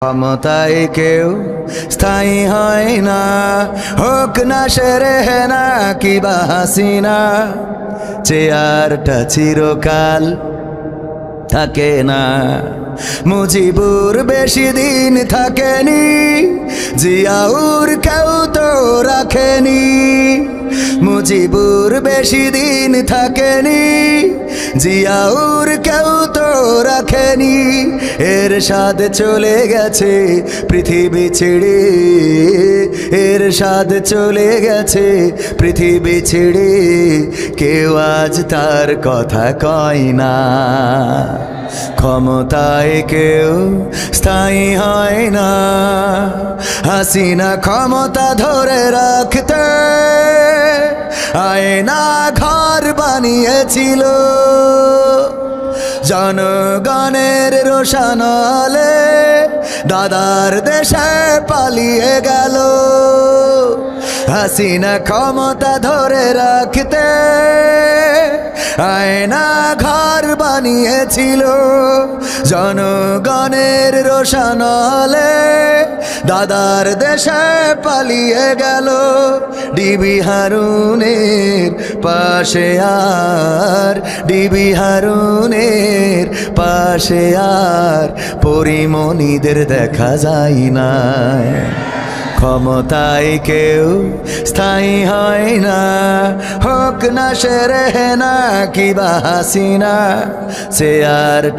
ক্ষমতায় কেউ স্থায়ী হয় না, হোক না সেরেনা কিবা হাসিনা, চেয়ারটা চিরকাল থাকে না। মুজিবুর বেশি দিন থাকেনি, জিয়াউর কেউ তো রাখেনি। মুজিবুর বেশি দিন থাকেনি, জিয়াউর কেউ তো রাখেনি। এরশাদ চলে গেছে পৃথিবী ছেড়ে, এরশাদ চলে গেছে পৃথিবী ছেড়ে, কেউ আজ তার কথা কয় না। ক্ষমতায় কেউ স্থায়ী হয় না, হাসিনা ক্ষমতা ধরে রাখতে আয়না ঘর বানিয়েছিল। জনগণের রোশনালে দাদার দেশে পালিয়ে গেল। হাসিনা ক্ষমতা ধরে রাখতে আয়না ঘর বানিয়েছিল। জনগণের রোশনালে দাদার দেশে পালিয়ে গেল। ডিবি হারুনের পাশে আর, ডিবি হারুনের পাশে আর পরিমণিদের দেখা যায় না। ক্ষমতায় কেউ স্থায়ী হয় না, হোক না সেরেনা কিবা হাসিনা, চেয়ারটা